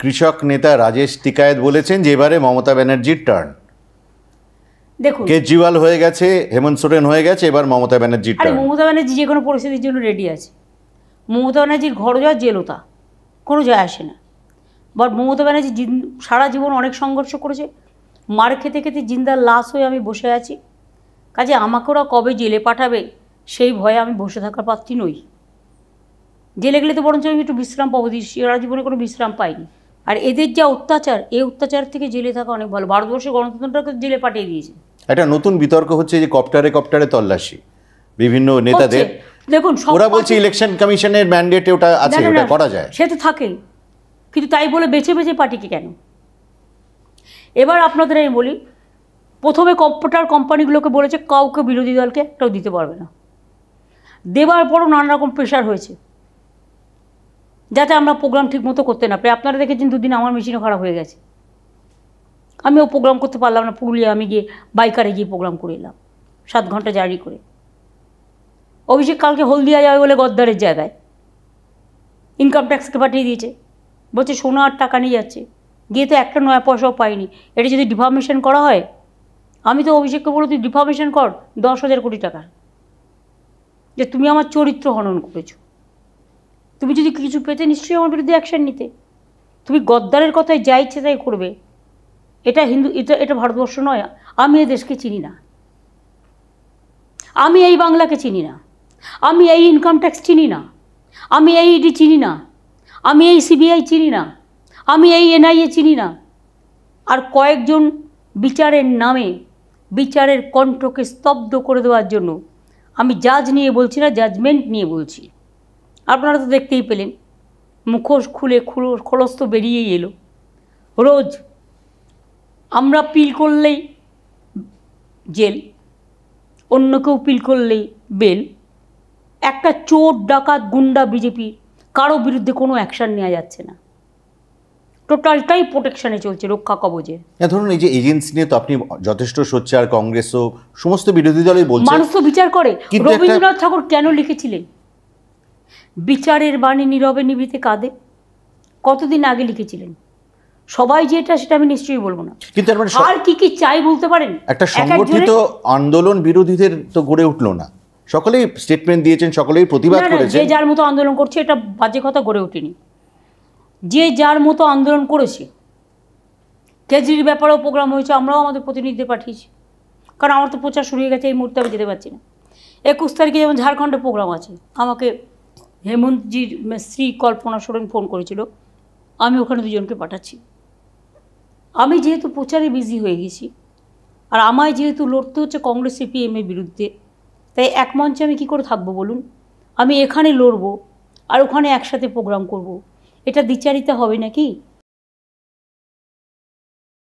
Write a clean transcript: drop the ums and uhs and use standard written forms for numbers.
কৃষক নেতা রাজেশ টিকায়েত বলেছেন যে এবারে মমতা ব্যানার্জির টার্ন। দেখুন, কেজরিওয়াল হয়ে গেছে, হেমন্ত সোরেন হয়ে গেছে, এবার মমতা ব্যানার্জির টার্ন। মমতা ব্যানার্জি যে কোনো পরিস্থিতির জন্য রেডি আছে। মমতা ব্যানার্জির ঘর যাওয়া জেলতা কোনো যায় আসে না। বাট মমতা ব্যানার্জি সারা জীবন অনেক সংঘর্ষ করেছে, মার খেতে খেতে জিন্দার লাশ হয়ে আমি বসে আছি। কাজে আমাকে ওরা কবে জেলে পাঠাবে সেই ভয়ে আমি বসে থাকার পাত্রী নই। জেলে গেলে তো বরঞ্চ আমি একটু বিশ্রাম পাবো, সারা জীবনে কোনো বিশ্রাম পাইনি। আর এদের যা অত্যাচার, এই অত্যাচার থেকে জেলে থাকা অনেক ভালো। ভারতবর্ষের গণতন্ত্রটাকে জেলে পাঠিয়ে দিয়েছে। একটা নতুন বিতর্ক হচ্ছে যে কপ্টারে কপ্টারে তল্লাশি বিভিন্ন নেতাদের। দেখুন, ওরা বলছে ইলেকশন কমিশনের ম্যান্ডেটে ওটা আছে, ওটা করা যায়। সে তো থাকেই, কিন্তু তাই বলে বেছে বেছে পার্টিকে কেন? এবার আপনাদের আমি বলি, প্রথমে কম্পিউটার কোম্পানিগুলোকে বলেছে কাউকে বিরোধী দলকে একটাও দিতে পারবে না। দেওয়ার পরও নানা রকম প্রেশার হয়েছে যাতে আমরা প্রোগ্রাম ঠিক মতো করতে না পারি। আপনারা দেখেছেন দুদিন আমার মেশিনও খারাপ হয়ে গেছে, আমিও প্রোগ্রাম করতে পারলাম না। পুরুলিয়া আমি গিয়ে বাইকারে গিয়ে প্রোগ্রাম করে এলাম 7 ঘন্টা জার্নি করে। অভিষেক কালকে হলদিয়া যাবে বলে গদ্দারের জায়গায় ইনকাম ট্যাক্সকে পাঠিয়ে দিয়েছে, বলছে সোনা আর টাকা নিয়ে যাচ্ছে, গিয়ে তো একটা নয়া পয়সাও পাইনি। এটা যদি ডিফার্মেশন করা হয়, আমি তো অভিষেককে বলো তুই ডিফার্মেশন কর 10,000 কোটি টাকা, যে তুমি আমার চরিত্র হনন করেছো। তুমি যদি কিছু পেতে নিশ্চয়ই আমার বিরুদ্ধে অ্যাকশন নিতে। তুমি গদ্দারের কথায় যা ইচ্ছে তাই করবে। এটা এটা ভারতবর্ষ নয়। আমি এই দেশকে চিনি না, আমি এই বাংলাকে চিনি না, আমি এই ইনকাম ট্যাক্স চিনি না, আমি এই ইডি চিনি না, আমি এই সিবিআই চিনি না, আমি এই এনআইএ চিনি না। আর কয়েকজন বিচারের নামে বিচারের কণ্ঠকে স্তব্ধ করে দেওয়ার জন্য আমি জাজ নিয়ে বলছি না, জাজমেন্ট নিয়ে বলছি। আপনারা তো দেখতেই পেলেন, মুখোশ খুলে খোলস তো বেরিয়েই এলো। রোজ আমরা পিল করলেই জেল, অন্য কেউ পিল করলেই বেল। একটা চোর ডাকাত গুন্ডা বিজেপি কারো বিরুদ্ধে কোনো অ্যাকশান নেওয়া যাচ্ছে না, টোটালটাই প্রোটেকশনে চলছে, রক্ষা কবচে। ধরুন এই যে এজেন্সি নিয়ে তো আপনি যথেষ্ট সোচ্চার, কংগ্রেসও সমস্ত বিরোধী দলই বলছে। মানুষ তো বিচার করে। রবীন্দ্রনাথ ঠাকুর কেন লিখেছিলেন বিচারের বাণী নীরবে নিভৃতে কাঁদে? কতদিন আগে লিখেছিলেন? সবাই যে এটা সেটা আমি নিশ্চয়ই বলবো না, কিন্তু আর কি কি চাই বলতে পারেন? একটা সংগঠিত আন্দোলন বিরোধীদের তো গড়ে উঠলো না, সকলেই স্টেটমেন্ট দিয়েছেন, সকলেই প্রতিবাদ করেছেন। যে যার মতো আন্দোলন করছে, এটা বাজে কথা, গড়ে ওঠেনি। যে যার মতো আন্দোলন করেছে, কেজরির ব্যাপারেও প্রোগ্রাম হয়েছে, আমরাও আমাদের প্রতিনিধিদের পাঠিয়েছি, কারণ আমার তো প্রচার শুরু হয়ে গেছে, এই মুহূর্তে আমি যেতে পারছি না। 21 তারিখে যেমন ঝাড়খণ্ডে প্রোগ্রাম আছে, আমাকে হেমন্তজির স্ত্রী কল্পনা সোরেন ফোন করেছিল, আমি ওখানে 2 জনকে পাঠাচ্ছি। আমি যেহেতু প্রচারে বিজি হয়ে গেছি, আর আমায় যেহেতু লড়তে হচ্ছে কংগ্রেস সিপিএমের বিরুদ্ধে, তাই এক মঞ্চে আমি কী করে থাকবো বলুন? আমি এখানে লড়বো আর ওখানে একসাথে প্রোগ্রাম করব, এটা দ্বিচারিতা হবে নাকি?